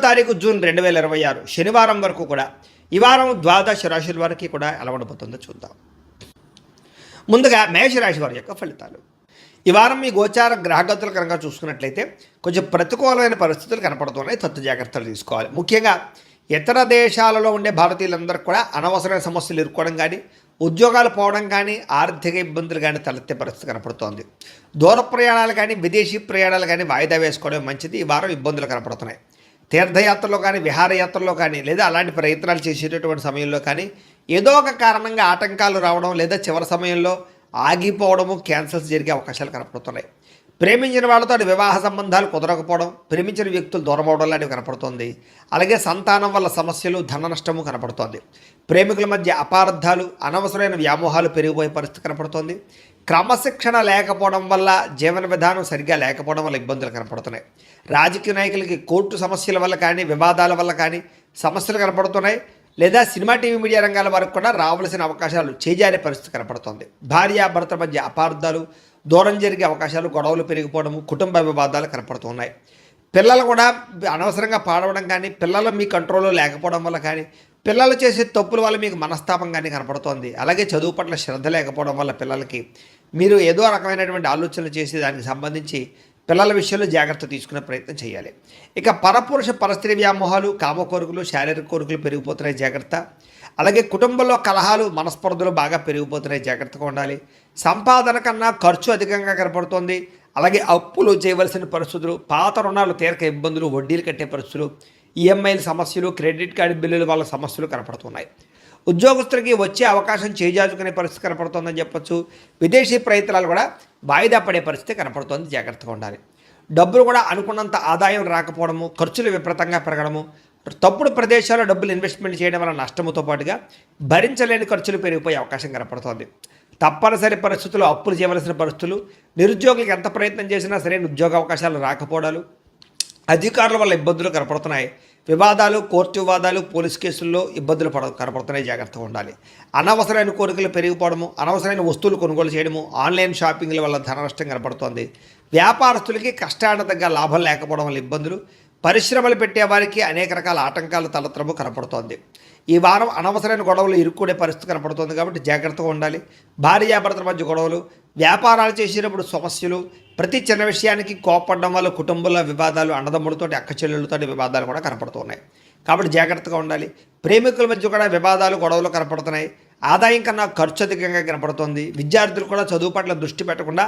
తారీఖు జూన్ 2026 శనివారం వరకు కూడా ఈ వారం ద్వాదశ రాశుల వారికి కూడా ఎలా ఉండబోతుందో చూద్దాం. ముందుగా మేషరాశి వారి యొక్క ఫలితాలు. ఈ వారం మీ గోచార గ్రహగతుల కనుక చూసుకున్నట్లయితే కొంచెం ప్రతికూలమైన పరిస్థితులు కనపడుతున్నాయి. తత్తు జాగ్రత్తలు తీసుకోవాలి. ముఖ్యంగా ఇతర దేశాలలో ఉండే భారతీయులందరూ కూడా అనవసరమైన సమస్యలు ఎదుర్కోవడం కానీ, ఉద్యోగాలు పోవడం కానీ, ఆర్థిక ఇబ్బందులు కానీ తలెత్తే పరిస్థితి కనపడుతోంది. దూర ప్రయాణాలు కానీ, విదేశీ ప్రయాణాలు కానీ వాయిదా వేసుకోవడం మంచిది. ఈ వారం ఇబ్బందులు కనపడుతున్నాయి. తీర్థయాత్రలో కానీ, విహారయాత్రలో కానీ, లేదా అలాంటి ప్రయత్నాలు చేసేటటువంటి సమయంలో కానీ ఏదో ఒక కారణంగా ఆటంకాలు రావడం, లేదా చివరి సమయంలో ఆగిపోవడము, క్యాన్సల్స్ జరిగే అవకాశాలు కనపడుతున్నాయి. ప్రేమించిన వాళ్ళతో వివాహ సంబంధాలు కుదరకపోవడం, ప్రేమించిన వ్యక్తులు దూరం అవడం లాంటివి కనపడుతోంది. అలాగే సంతానం వల్ల సమస్యలు, ధన నష్టము కనపడుతోంది. ప్రేమికుల మధ్య అపార్థాలు, అనవసరమైన వ్యామోహాలు పెరిగిపోయే పరిస్థితి కనపడుతోంది. క్రమశిక్షణ లేకపోవడం వల్ల, జీవన విధానం సరిగ్గా లేకపోవడం వల్ల ఇబ్బందులు కనపడుతున్నాయి. రాజకీయ నాయకులకి కోర్టు సమస్యల వల్ల కానీ, వివాదాల వల్ల కానీ సమస్యలు కనపడుతున్నాయి. లేదా సినిమా, టీవీ, మీడియా రంగాల వరకు కూడా రావాల్సిన అవకాశాలు చేజారే పరిస్థితి కనపడుతోంది. భార్యాభర్త మధ్య అపార్థాలు, దూరం జరిగే అవకాశాలు, గొడవలు పెరిగిపోవడము, కుటుంబ వివాదాలు కనపడుతున్నాయి. పిల్లలు కూడా అనవసరంగా పాడవడం కానీ, పిల్లలు మీ కంట్రోల్లో లేకపోవడం వల్ల కానీ, పిల్లలు చేసే తప్పుల వల్ల మీకు మనస్తాపం కానీ కనపడుతోంది. అలాగే చదువు పట్ల శ్రద్ధ లేకపోవడం వల్ల పిల్లలకి మీరు ఏదో రకమైనటువంటి ఆలోచనలు చేసి దానికి సంబంధించి పిల్లల విషయంలో జాగ్రత్త తీసుకునే ప్రయత్నం చేయాలి. ఇక పరపురుష పరస్త్రీ వ్యామోహాలు, కామ కోరికలు, శారీరక కోరికలు పెరిగిపోతున్నాయి, జాగ్రత్త. అలాగే కుటుంబంలో కలహాలు, మనస్పర్ధలు బాగా పెరిగిపోతున్నాయి, జాగ్రత్తగా ఉండాలి. సంపాదన కన్నా ఖర్చు అధికంగా కనపడుతోంది. అలాగే అప్పులు చేయవలసిన పరిస్థితులు, పాత రుణాలు తీరక ఇబ్బందులు, వడ్డీలు కట్టే పరిస్థితులు, ఈఎంఐల సమస్యలు, క్రెడిట్ కార్డు బిల్లుల వల్ల సమస్యలు కనపడుతున్నాయి. ఉద్యోగస్తులకి వచ్చే అవకాశం చేజార్చుకునే పరిస్థితి కనపడుతోందని చెప్పొచ్చు. విదేశీ ప్రయత్నాలు కూడా వాయిదా పడే పరిస్థితి కనపడుతోంది, జాగ్రత్తగా ఉండాలి. డబ్బులు కూడా అనుకున్నంత ఆదాయం రాకపోవడము, ఖర్చులు విపరీతంగా పెరగడము, తప్పుడు ప్రదేశాల్లో డబ్బులు ఇన్వెస్ట్మెంట్ చేయడం వల్ల నష్టముతో పాటుగా భరించలేని ఖర్చులు పెరిగిపోయే అవకాశం కనపడుతోంది. తప్పనిసరి పరిస్థితుల్లో అప్పులు చేయవలసిన పరిస్థితులు, నిరుద్యోగులకు ఎంత ప్రయత్నం చేసినా సరైన ఉద్యోగ అవకాశాలు రాకపోవడాలు, అధికారుల వల్ల ఇబ్బందులు కనపడుతున్నాయి. వివాదాలు, కోర్టు వివాదాలు, పోలీస్ కేసుల్లో ఇబ్బందులు కనపడుతున్నాయి, జాగ్రత్తగా ఉండాలి. అనవసరమైన కోరికలు పెరిగిపోవడము, అనవసరమైన వస్తువులు కొనుగోలు చేయడము, ఆన్లైన్ షాపింగ్ల వల్ల ధన నష్టం కనపడుతోంది. వ్యాపారస్తులకి కష్టానికి తగ్గ లాభం లేకపోవడం వల్ల ఇబ్బందులు, పరిశ్రమలు పెట్టే వారికి అనేక రకాల ఆటంకాలు తలెత్తడము కనపడుతోంది. ఈ వారం అనవసరమైన గొడవలు ఇరుక్కునే పరిస్థితి కనపడుతుంది, కాబట్టి జాగ్రత్తగా ఉండాలి. భార్యాభర్తల మధ్య గొడవలు, వ్యాపారాలు చేసేటప్పుడు సమస్యలు, ప్రతి చిన్న విషయానికి కోపడడం వల్ల కుటుంబంలో వివాదాలు, అన్నదమ్ములతోటి, అక్క చెల్లెళ్ళతోటి వివాదాలు కూడా కనపడుతున్నాయి, కాబట్టి జాగ్రత్తగా ఉండాలి. ప్రేమికుల మధ్య కూడా వివాదాలు, గొడవలు కనపడుతున్నాయి. ఆదాయం కన్నా ఖర్చు అధికంగా కనపడుతుంది. విద్యార్థులు కూడా చదువు పట్ల దృష్టి పెట్టకుండా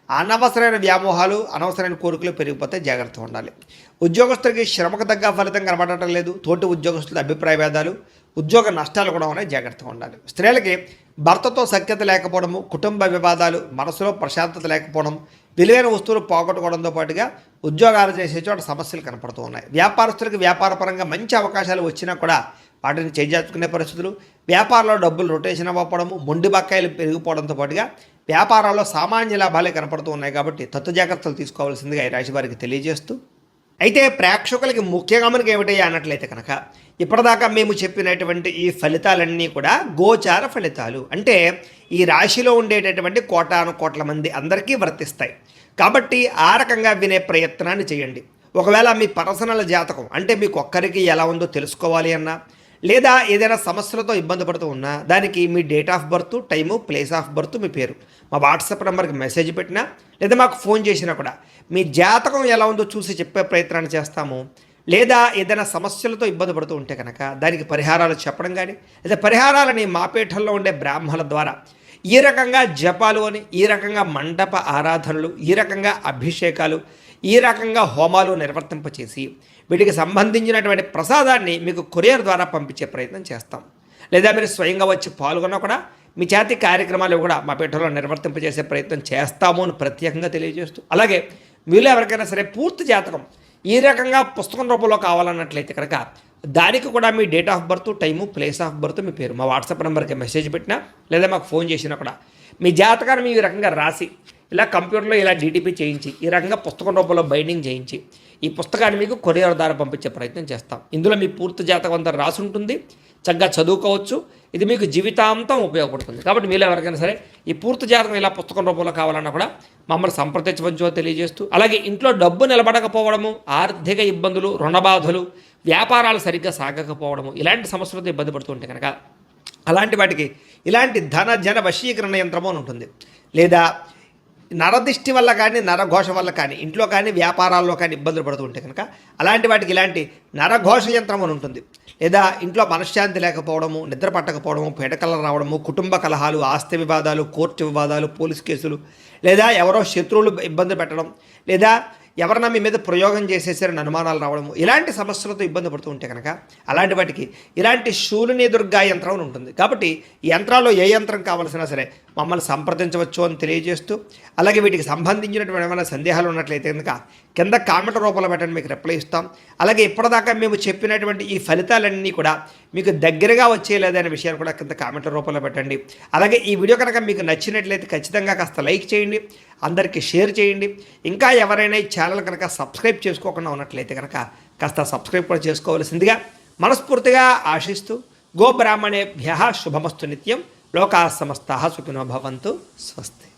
అనవసరమైన వ్యామోహాలు, అనవసరమైన కోరికలు పెరిగిపోతే జాగ్రత్తగా ఉండాలి. ఉద్యోగస్తులకి శ్రమకు తగ్గ ఫలితం కనబడటం లేదు. తోటి ఉద్యోగస్తుల అభిప్రాయ భేదాలు, ఉద్యోగ నష్టాలు కూడా ఉన్నాయి, జాగ్రత్తగా ఉండాలి. స్త్రీలకి భర్తతో సఖ్యత లేకపోవడము, కుటుంబ వివాదాలు, మనసులో ప్రశాంతత లేకపోవడం, విలువైన వస్తువులు పోగొట్టుకోవడంతో పాటుగా ఉద్యోగాలు చేసే చోట సమస్యలు కనపడుతూ ఉన్నాయి. వ్యాపారస్తులకు వ్యాపారపరంగా మంచి అవకాశాలు వచ్చినా కూడా వాటిని చేజార్చుకునే పరిస్థితులు, వ్యాపారంలో డబ్బులు రొటేషన్ అవ్వడము, మొండి బకాయిలు పెరిగిపోవడంతో పాటుగా వ్యాపారాల్లో సామాన్య లాభాలే కనపడుతూ ఉన్నాయి, కాబట్టి తత్తు జాగ్రత్తలు తీసుకోవాల్సిందిగా ఈ రాశి వారికి తెలియజేస్తూ, అయితే ప్రేక్షకులకి ముఖ్యంగా మనకి ఏమిటయ్యా అన్నట్లయితే కనుక ఇప్పటిదాకా మేము చెప్పినటువంటి ఈ ఫలితాలన్నీ కూడా గోచార ఫలితాలు, అంటే ఈ రాశిలో ఉండేటటువంటి కోటాను కోట్ల మంది అందరికీ వర్తిస్తాయి. కాబట్టి ఆ రకంగా వినే ప్రయత్నాన్ని చేయండి. ఒకవేళ మీ పర్సనల్ జాతకం, అంటే మీకు ఒక్కరికి ఎలా ఉందో తెలుసుకోవాలి అన్నా, లేదా ఏదైనా సమస్యలతో ఇబ్బంది పడుతూ ఉన్నా, దానికి మీ date of birth, time, place of birth, మీ పేరు మా వాట్సాప్ నెంబర్కి మెసేజ్ పెట్టినా, లేదా మాకు ఫోన్ చేసినా కూడా మీ జాతకం ఎలా ఉందో చూసి చెప్పే ప్రయత్నాన్ని చేస్తాము. లేదా ఏదైనా సమస్యలతో ఇబ్బంది పడుతూ ఉంటే కనుక దానికి పరిహారాలు చెప్పడం కానీ, లేదా పరిహారాలని మా పీఠంలో ఉండే బ్రాహ్మణుల ద్వారా ఈ రకంగా జపాలు అని, ఈ రకంగా మండప ఆరాధనలు, ఈ రకంగా అభిషేకాలు, ఈ రకంగా హోమాలు నిర్వర్తింపచేసి వీటికి సంబంధించినటువంటి ప్రసాదాన్ని మీకు కొరియర్ ద్వారా పంపించే ప్రయత్నం చేస్తాం. లేదా మీరు స్వయంగా వచ్చి పాల్గొన్నా కూడా మీ చేతి కార్యక్రమాలు కూడా మా పీఠంలో నిర్వర్తింపజేసే ప్రయత్నం చేస్తాము అని ప్రత్యేకంగా తెలియజేస్తూ, అలాగే మీలో ఎవరికైనా సరే పూర్తి జాతకం ఈ రకంగా పుస్తకం రూపంలో కావాలన్నట్లయితే కనుక దానికి కూడా మీ date of birth, time, place of birth, మీ పేరు మా వాట్సాప్ నెంబర్కి మెసేజ్ పెట్టినా, లేదా మాకు ఫోన్ చేసినా కూడా మీ జాతకాన్ని ఈ రకంగా రాసి ఇలా కంప్యూటర్లో ఇలా డీటీపీ చేయించి, ఈ రకంగా పుస్తకం రూపంలో బైండింగ్ చేయించి ఈ పుస్తకాన్ని మీకు కొరియర్ ద్వారా పంపించే ప్రయత్నం చేస్తాం. ఇందులో మీ పూర్తి జాతకం అంతా రాసి ఉంటుంది, చక్కగా చదువుకోవచ్చు. ఇది మీకు జీవితాంతం ఉపయోగపడుతుంది. కాబట్టి మీలో ఎవరికైనా సరే ఈ పూర్తి జాతకం ఇలా పుస్తకం రూపంలో కావాలన్నా కూడా మమ్మల్ని సంప్రదించవచ్చో తెలియజేస్తూ, అలాగే ఇంట్లో డబ్బు నిలబడకపోవడము, ఆర్థిక ఇబ్బందులు, రుణబాధలు, వ్యాపారాలు సరిగ్గా సాగకపోవడము ఇలాంటి సమస్యలతో ఇబ్బంది పడుతుంటే కనుక అలాంటి వాటికి ఇలాంటి ధన జన వశీకరణ యంత్రము అని ఉంటుంది. లేదా నరదిష్టి వల్ల కానీ నరఘోష వల్ల కానీ ఇంట్లో కానీ వ్యాపారాల్లో కానీ ఇబ్బందులు పడుతూ ఉంటే కనుక అలాంటి వాటికి ఇలాంటి నరఘోష యంత్రం అని ఉంటుంది. లేదా ఇంట్లో మనశ్శాంతి లేకపోవడము, నిద్ర పట్టకపోవడము, పీడకలలు రావడము, కుటుంబ కలహాలు, ఆస్తి వివాదాలు, కోర్టు వివాదాలు, పోలీస్ కేసులు, లేదా ఎవరో శత్రువులు ఇబ్బంది పెట్టడం, లేదా ఎవరన్నా మీ మీద ప్రయోగం చేసేసారని అనుమానాలు రావడము ఇలాంటి సమస్యలతో ఇబ్బంది పడుతూ ఉంటే కనుక అలాంటి వాటికి ఇలాంటి శూలిని దుర్గా యంత్రం అని ఉంటుంది. కాబట్టి ఈ యంత్రాల్లో ఏ యంత్రం కావాల్సినా సరే మమ్మల్ని సంప్రదించవచ్చు అని తెలియజేస్తూ, అలాగే వీటికి సంబంధించినటువంటి ఏమైనా సందేహాలు ఉన్నట్లయితే కనుక కింద కామెంట్ రూపంలో పెట్టండి, మీకు రిప్లై ఇస్తాం. అలాగే ఇప్పటిదాకా మేము చెప్పినటువంటి ఈ ఫలితాలన్నీ కూడా మీకు దగ్గరగా వచ్చేయలేదనే విషయాలు కూడా కింద కామెంట్ల రూపంలో పెట్టండి. అలాగే ఈ వీడియో కనుక మీకు నచ్చినట్లయితే ఖచ్చితంగా కాస్త లైక్ చేయండి, అందరికీ షేర్ చేయండి. ఇంకా ఎవరైనా ఈ ఛానల్ కనుక సబ్స్క్రైబ్ చేసుకోకుండా ఉన్నట్లయితే కనుక కాస్త సబ్స్క్రైబ్ కూడా చేసుకోవాల్సిందిగా మనస్ఫూర్తిగా ఆశిస్తూ, గోబ్రాహ్మణేభ్యః శుభమస్తు నిత్యం, లోకాः సమస్తాः సుఖినో భవంతు, స్వస్తి.